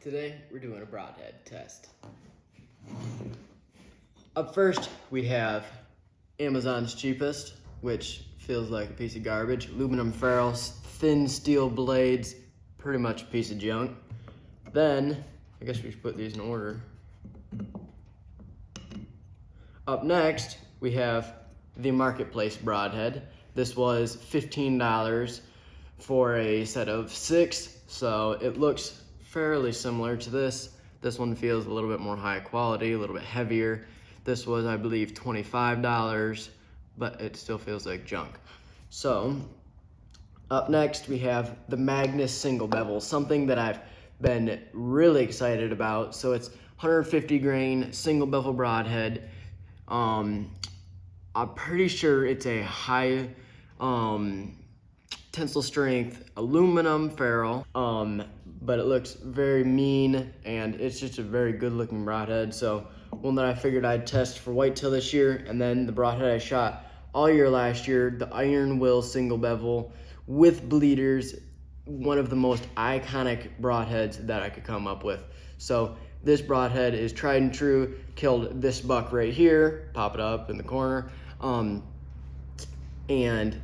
Today we're doing a broadhead test. Up first we have Amazon's cheapest, which feels like a piece of garbage. Aluminum ferrules, thin steel blades, pretty much a piece of junk. Then, I guess we should put these in order. Up next, we have the Marketplace Broadhead. This was $15 for a set of 6, so it looks fairly similar to this. This one feels a little bit more high quality, a little bit heavier. This was, I believe, $25, but it still feels like junk. So, up next we have the Magnus Single Bevel, something that I've been really excited about. So it's 150 grain single bevel broadhead. I'm pretty sure it's a high tensile strength aluminum ferrule, but it looks very mean and it's just a very good looking broadhead. So one that I figured I'd test for whitetail this year, and then the broadhead I shot all year last year, the Iron Will Single Bevel with bleeders, one of the most iconic broadheads that I could come up with. So this broadhead is tried and true, killed this buck right here, pop it up in the corner, and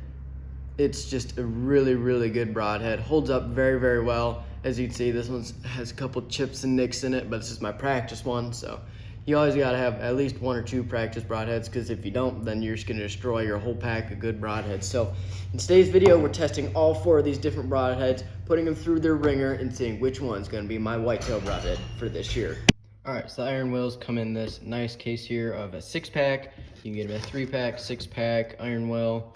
it's just a really, really good broadhead. Holds up very, very well. As you can see, this one has a couple chips and nicks in it, but this is my practice one, so you always gotta have at least 1 or 2 practice broadheads, because if you don't, then you're just gonna destroy your whole pack of good broadheads. So in today's video, we're testing all 4 of these different broadheads, putting them through their ringer and seeing which one's gonna be my whitetail broadhead for this year. All right, so the Iron Wills come in this nice case here of a 6-pack. You can get them a 3-pack, 6-pack, Iron Will,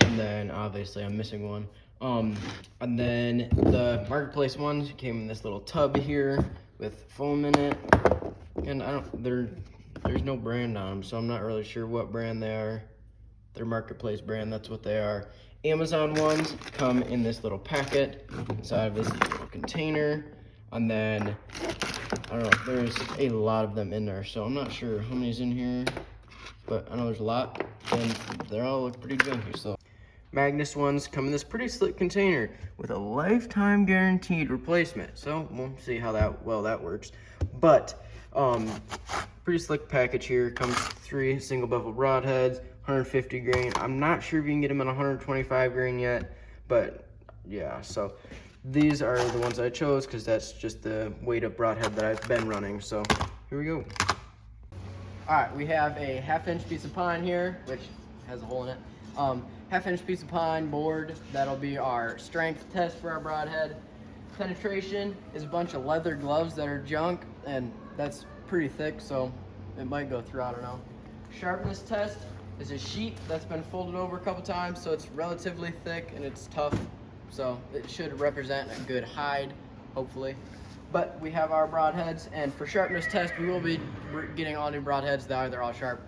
and then obviously I'm missing one. And then the Marketplace ones came in this little tub here with foam in it. And there's no brand on them, so I'm not really sure what brand they are. They're Marketplace brand, that's what they are. Amazon ones come in this little packet inside of this little container. And then, I don't know, there's a lot of them in there, so I'm not sure how many's in here, but I know there's a lot, and they all look pretty junky. So Magnus ones come in this pretty slick container with a lifetime guaranteed replacement. So we'll see how well that works. But pretty slick package here. Comes 3 single bevel broadheads, 150 grain. I'm not sure if you can get them in 125 grain yet, but yeah. So these are the ones I chose because that's just the weight of broadhead that I've been running. So here we go. All right, we have a 1/2-inch piece of pine here, which has a hole in it. 1/2-inch piece of pine board. That'll be our strength test for our broadhead. Penetration is a bunch of leather gloves that are junk, and that's pretty thick, so it might go through, I don't know. Sharpness test is a sheet that's been folded over a couple times, so it's relatively thick and it's tough, so it should represent a good hide, hopefully. But we have our broadheads, and for sharpness test, we will be getting all new broadheads that they're all sharp.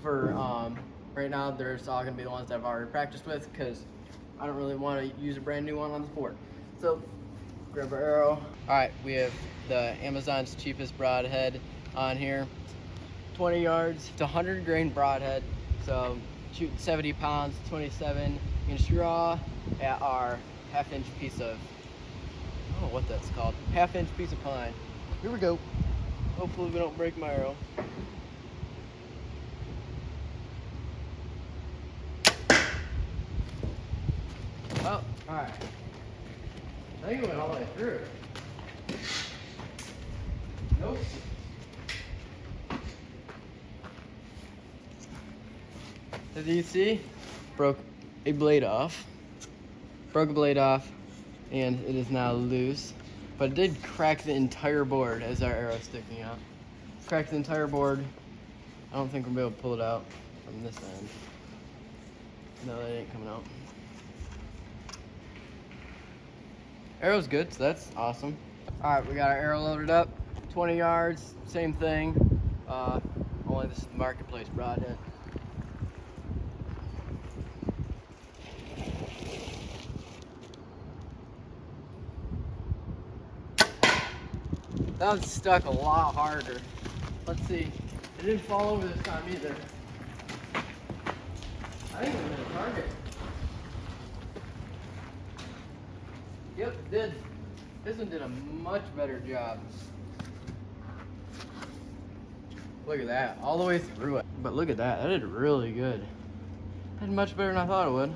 For right now, there's all gonna be the ones that I've already practiced with, because I don't really want to use a brand new one on this board. So grab our arrow. All right, we have the Amazon's cheapest broadhead on here. 20 yards to 100 grain broadhead. So shooting 70 pounds, 27-inch draw at our 1/2-inch piece of, I don't know what that's called, 1/2-inch piece of pine. Here we go. Hopefully we don't break my arrow. Oh, all right. I think it went all the way through. Nope. As you can see, broke a blade off. Broke a blade off, and it is now loose. But it did crack the entire board as our arrow is sticking out. Cracked the entire board. I don't think we'll be able to pull it out from this end. No, that ain't coming out. Arrow's good, so that's awesome. All right, we got our arrow loaded up. 20 yards, same thing. Only this is the Marketplace broadhead. That was stuck a lot harder. Let's see. It didn't fall over this time either. I think it was a target. Yep, it did. This one did a much better job. Look at that, all the way through it. But look at that, that did really good. Did much better than I thought it would.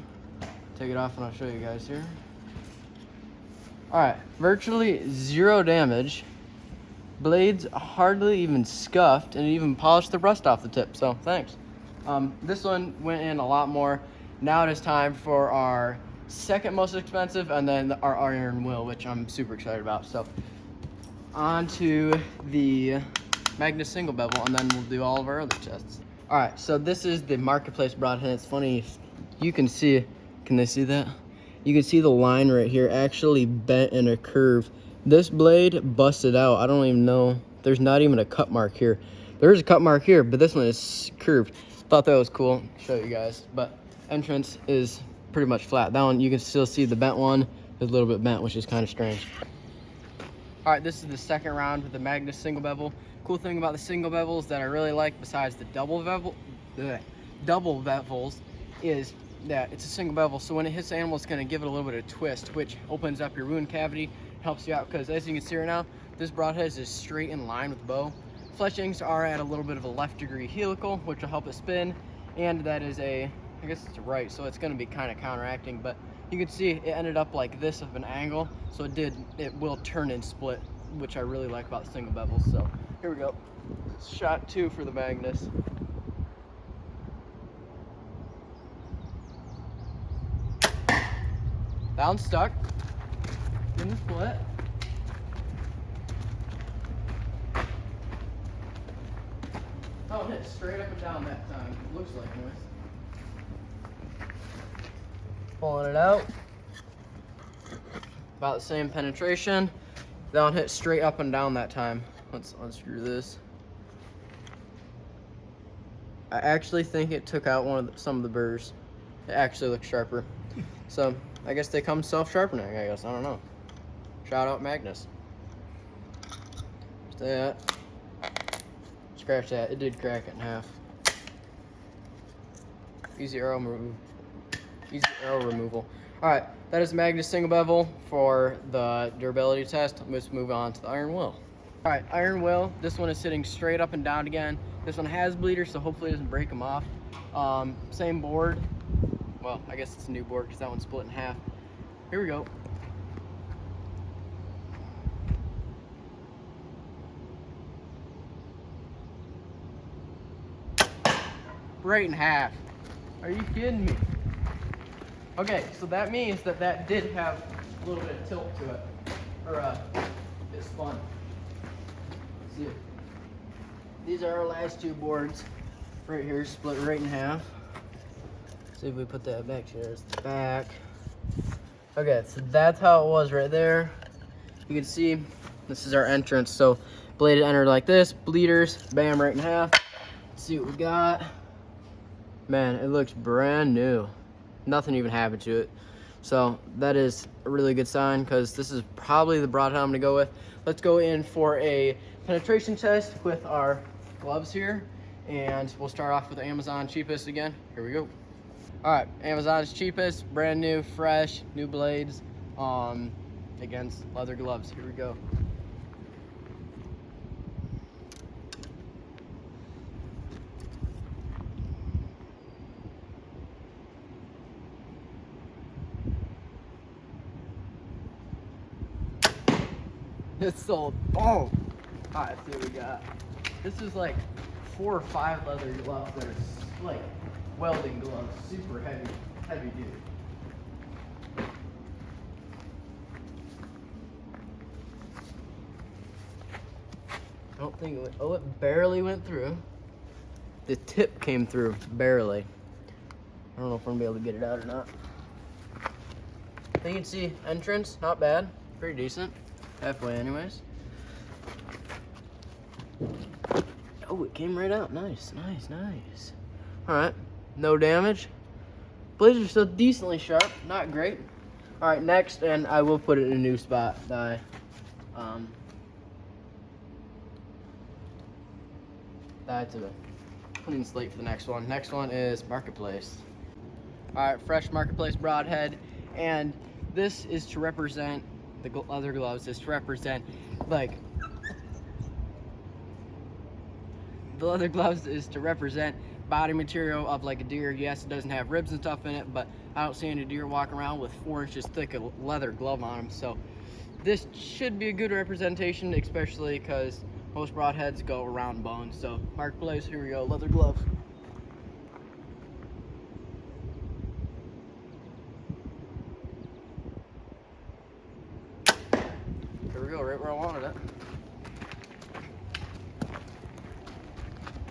Take it off and I'll show you guys here. All right, virtually 0 damage. Blades hardly even scuffed, and it even polished the rust off the tip, so thanks. This one went in a lot more. Now it is time for our second most expensive, and then our iron will, which I'm super excited about. So on to the Magnus single bevel, and then we'll do all of our other tests. All right, so this is the Marketplace Broadhead. It's funny, you can see, can they see that? You can see the line right here actually bent in a curve. This blade busted out. I don't even know. There's not even a cut mark here. There's a cut mark here, but this one is curved. Thought that was cool. Show you guys. But entrance is pretty much flat. That one, you can still see the bent one is a little bit bent, which is kind of strange. All right, this is the second round with the Magnus single bevel. Cool thing about the single bevels that I really like, besides the double bevels, is that it's a single bevel, so when it hits the animal, it's going to give it a little bit of twist, which opens up your wound cavity, helps you out, because as you can see right now, this broadhead is straight in line with the bow. Fletchings are at a little bit of a left degree helical, which will help it spin, and that is I guess it's right, so it's going to be kind of counteracting, but you can see it ended up like this of an angle, so it will turn and split, which I really like about the single bevels. So here we go. Shot 2 for the Magnus. Down stuck. Didn't split. Oh, hit straight up and down that time. It looks like anyways. Pulling it out. About the same penetration. That one hit straight up and down that time. Let's unscrew this. I actually think it took out some of the burrs. It actually looks sharper. So I guess they come self-sharpening, I guess. I don't know. Shout out Magnus. That. Scratch that. It did crack it in half. Easy arrow removal. All right, that is Magnus single bevel for the durability test. Let's move on to the iron will. All right, iron will. This one is sitting straight up and down again. This one has bleeders, so hopefully it doesn't break them off. Same board. Well, I guess it's a new board because that one's split in half. Here we go. Right in half. Are you kidding me? Okay, so that means that did have a little bit of tilt to it, or it spun. Let's see it. These are our last 2 boards right here, split right in half. See if we put that back here. There's the back. Okay, so that's how it was right there. You can see this is our entrance. So blade entered like this, bleeders, bam, right in half. Let's see what we got. Man, it looks brand new. Nothing even happened to it. So that is a really good sign, because this is probably the broadhead I'm gonna go with. Let's go in for a penetration test with our gloves here, and we'll start off with the Amazon cheapest again. Here we go. All right, Amazon's cheapest, brand new, fresh, new blades, against leather gloves. Here we go. It's sold. Oh! All right, let's see what we got. This is like 4 or 5 leather gloves that are like welding gloves, super heavy duty. I don't think it went, oh, it barely went through. The tip came through, barely. I don't know if we're gonna be able to get it out or not. You can see entrance, not bad, pretty decent. Halfway anyways. Oh, it came right out. Nice, nice, nice. All right, no damage. Blades are still decently sharp, not great. All right, next, and I will put it in a new spot that that's a clean slate for the next one. Next one is Marketplace. All right, fresh Marketplace broadhead, and this is to represent the leather gloves is to represent, like, the leather gloves is to represent body material of like a deer. Yes, it doesn't have ribs and stuff in it, but I don't see any deer walking around with 4 inches thick of leather glove on them. So this should be a good representation, especially because most broadheads go around bones. So mark place, here we go, leather glove. Here we go, right where I wanted it.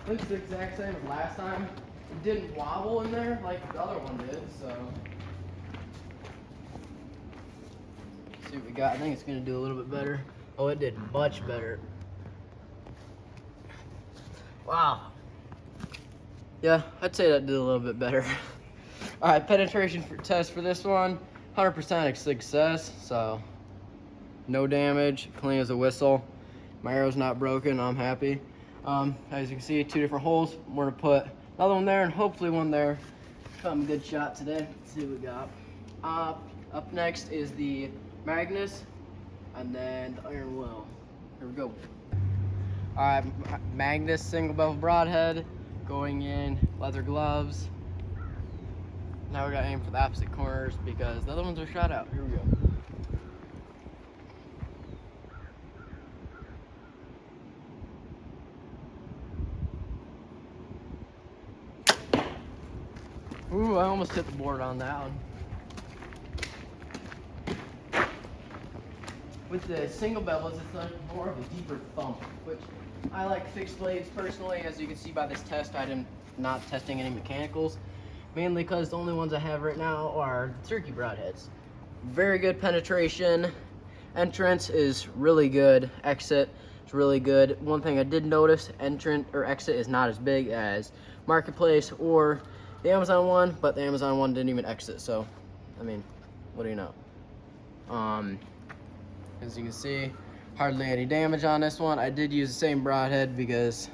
Looks the exact same as last time. It didn't wobble in there like the other one did, so. Let's see what we got. I think it's gonna do a little bit better. Oh, it did much better. Wow. Yeah, I'd say that did a little bit better. All right, penetration test for this one, 100% success, so no damage, clean as a whistle. My arrow's not broken, I'm happy. As you can see, 2 different holes. We're gonna put another one there and hopefully one there. Got a good shot today. Let's see what we got. Up next is the Magnus and then the Iron Will. Here we go. All right, Magnus single bevel broadhead going in, leather gloves. Now we gotta aim for the opposite corners because the other ones are shot out. Here we go. Ooh, I almost hit the board on that one. With the single bevels, it's like more of a deeper thump, which I like fixed blades personally. As you can see by this test, I'm not testing any mechanicals, mainly because the only ones I have right now are turkey broadheads. Very good penetration. Entrance is really good. Exit is really good. One thing I did notice, entrant or exit is not as big as Marketplace or the Amazon one, but the Amazon one didn't even exit, so I mean, what do you know? As you can see, hardly any damage on this one. I did use the same broadhead because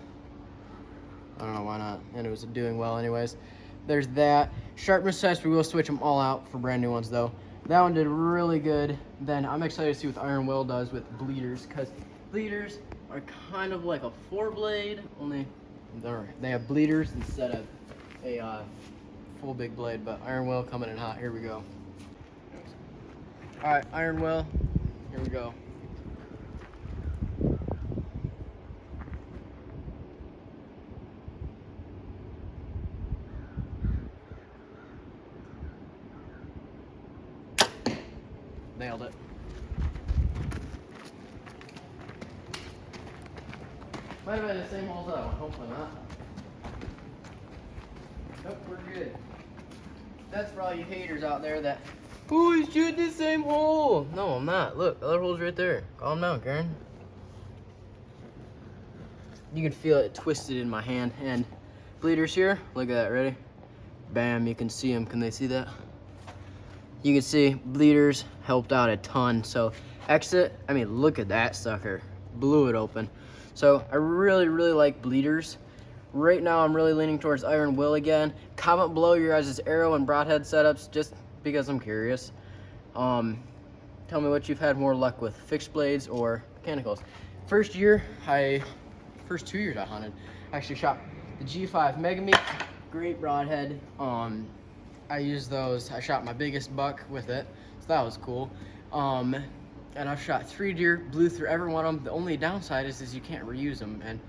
I don't know why not, and it was doing well anyways. There's that. Sharpness test, we will switch them all out for brand new ones though. That one did really good. Then I'm excited to see what the Iron Will does with bleeders, because bleeders are kind of like a 4-blade, only they have bleeders instead of a full big blade. But Iron Will coming in hot. Here we go. All right, Iron Will. Here we go. Nailed it. Might have been the same holes that one, hopefully not. Nope, we're good. That's for all you haters out there that, oh, he's shooting the same hole. No, I'm not. Look, the other hole's right there. Calm down, Karen. You can feel it twisted in my hand. And bleeders here, look at that, ready? Bam, you can see them. Can they see that? You can see bleeders helped out a ton. So exit, I mean, look at that sucker. Blew it open. So I really, really like bleeders. Right now, I'm really leaning towards Iron Will again. Comment below your guys' arrow and broadhead setups, just because I'm curious. Tell me what you've had more luck with, fixed blades or mechanicals. First 2 years I hunted, I actually shot the G5 Mega Meat, great broadhead. I used those, I shot my biggest buck with it, so that was cool. And I've shot 3 deer, blew through every one of them. The only downside is you can't reuse them, and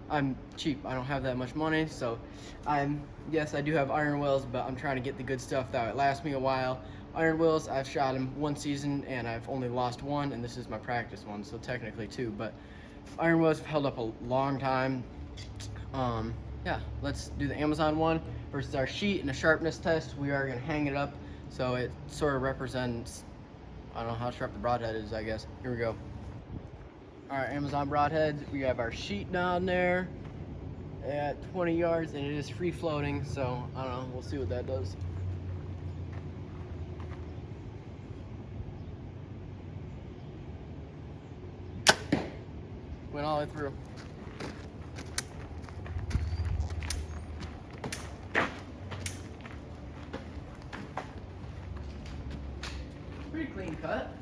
I'm cheap. I don't have that much money, so yes, I do have Iron Wills, but I'm trying to get the good stuff that would last me a while. Iron Wills, I've shot them 1 season, and I've only lost 1, and this is my practice one, so technically 2. But Iron Wills have held up a long time. Yeah, let's do the Amazon one versus our sheet and a sharpness test. We are gonna hang it up so it sort of represents, I don't know how sharp the broadhead is, I guess. Here we go. All right, Amazon broadheads. We have our sheet down there at 20 yards, and it is free floating, so I don't know, we'll see what that does. Went all the way through. Pretty clean cut.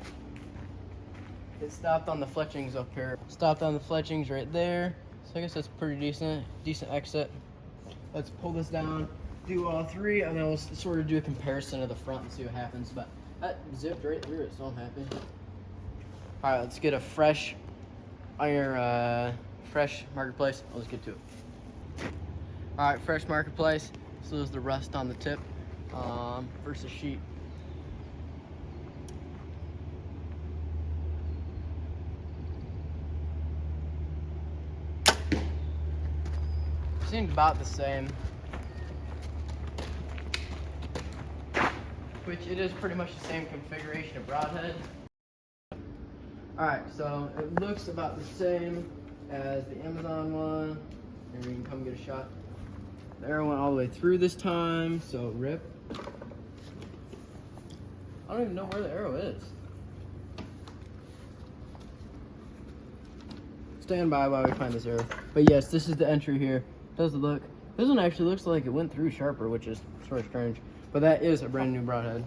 stopped on the fletchings up here. Stopped on the fletchings right there. So I guess that's pretty decent exit. Let's pull this down, do all three, and then we'll sort of do a comparison of the front and see what happens. But that zipped right through it, so I'm happy. All right, let's get a fresh marketplace. Let's get to it. All right, fresh marketplace. So there's the rust on the tip versus sheet. Seemed about the same, which it is pretty much the same configuration of Broadhead. Alright, so it looks about the same as the Amazon one. Here, you can come get a shot. The arrow went all the way through this time, so rip. I don't even know where the arrow is. Stand by while we find this arrow. But yes, this is the entry here. Does it look? This one actually looks like it went through sharper, which is sort of strange. But that is a brand new Broadhead.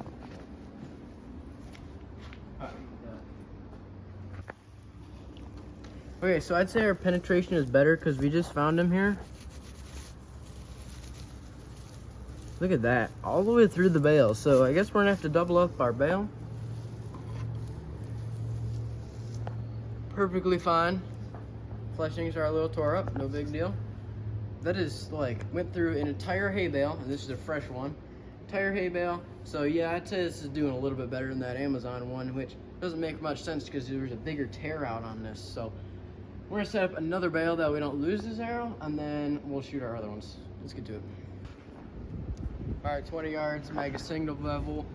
Okay, so I'd say our penetration is better because we just found him here. Look at that, all the way through the bale. So I guess we're gonna have to double up our bale. Perfectly fine. Fleshings are a little tore up, no big deal. That is like, went through an entire hay bale, and this is a fresh one. Entire hay bale. So yeah, I'd say this is doing a little bit better than that Amazon one, which doesn't make much sense because there was a bigger tear out on this. So we're gonna set up another bale that we don't lose this arrow, and then we'll shoot our other ones. Let's get to it. All right, 20 yards, make a single bevel,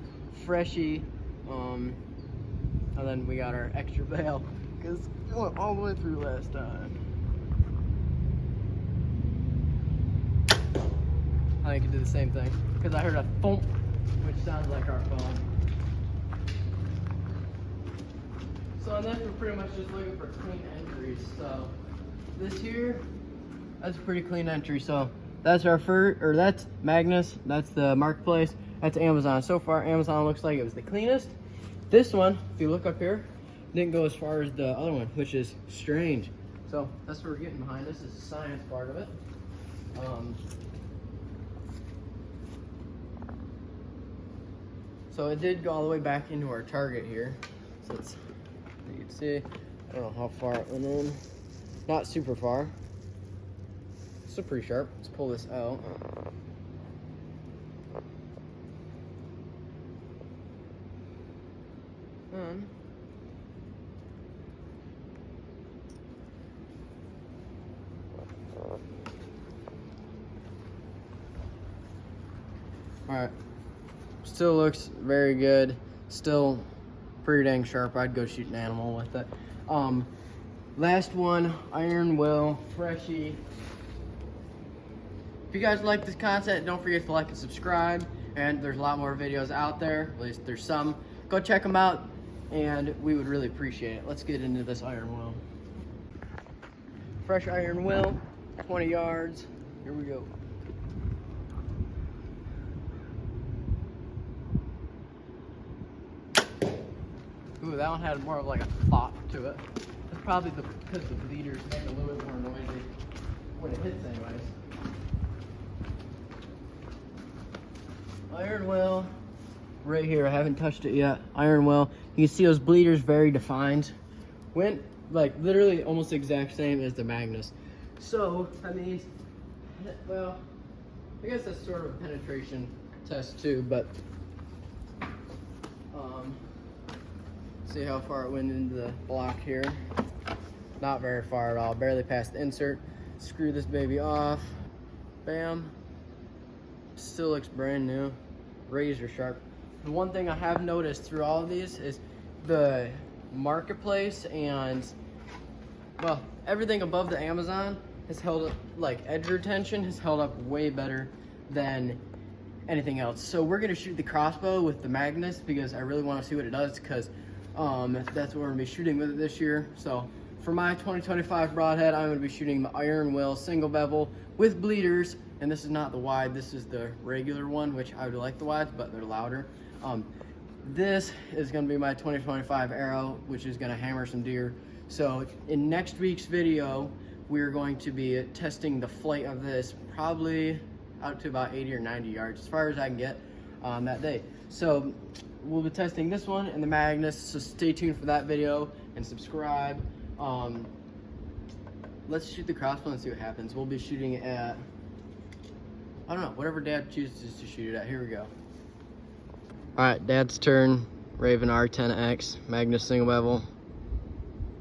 freshy, and then we got our extra bale because it went all the way through last time. I could do the same thing because I heard a thump, which sounds like our phone. So on this, we're pretty much just looking for clean entries. So this here, that's a pretty clean entry. So that's our that's Magnus, that's the marketplace, that's Amazon. So far, Amazon looks like it was the cleanest. This one, if you look up here, didn't go as far as the other one, which is strange. So that's what we're getting behind. This is the science part of it. So it did go all the way back into our target here. So it's, you can see, I don't know how far it went in. Not super far. Still pretty sharp. Let's pull this out. Alright. Still looks very good. Still pretty dang sharp. I'd go shoot an animal with it. Last one, iron will, freshy. If you guys like this content, don't forget to like and subscribe. And there's a lot more videos out there. At least there's some. Go check them out, and we would really appreciate it. Let's get into this iron will. Fresh iron will, 20 yards. Here we go. Ooh, that one had more of like a thought to it. That's probably because the bleeders make a little bit more noisy when it hits anyways. Iron well, right here, I haven't touched it yet. Iron well, you can see those bleeders very defined. Went like literally almost the exact same as the Magnus. So, that means, well, I guess that's sort of a penetration test too, but see how far it went into the block here. Not very far at all, barely past the insert. Screw this baby off, bam. Still looks brand new, razor sharp. The one thing I have noticed through all of these is the marketplace and, well, everything above the Amazon has held up, like edge retention has held up way better than anything else. So we're gonna shoot the crossbow with the Magnus because I really want to see what it does, because that's what we're gonna be shooting with it this year. So for my 2025 Broadhead, I'm gonna be shooting the iron will single bevel with bleeders, and this is not the wide, this is the regular one, which I would like the wides, but they're louder. This is going to be my 2025 arrow, which is going to hammer some deer. So in next week's video, we're going to be testing the flight of this, probably out to about 80 or 90 yards, as far as I can get on that day. So we'll be testing this one and the Magnus, so stay tuned for that video and subscribe. Let's shoot the crossbow and see what happens. We'll be shooting at, I don't know, whatever Dad chooses to shoot it at. Here we go. All right, Dad's turn. Raven R10X, Magnus single bevel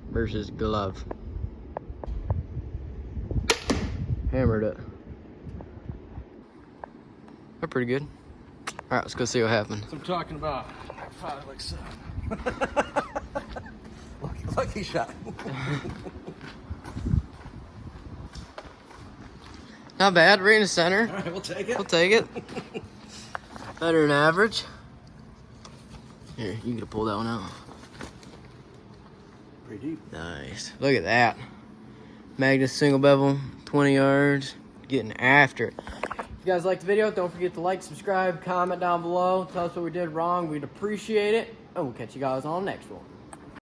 versus glove. Hammered it. They're pretty good. All right, let's go see what happens. That's what I'm talking about. Father like son. Lucky shot. Not bad, right in the center. All right, we'll take it. We'll take it. Better than average. Here, you can pull that one out. Pretty deep. Nice. Look at that. Magnus single bevel, 20 yards, getting after it. If you guys liked the video, don't forget to like, subscribe, comment down below. Tell us what we did wrong. We'd appreciate it. And we'll catch you guys on the next one.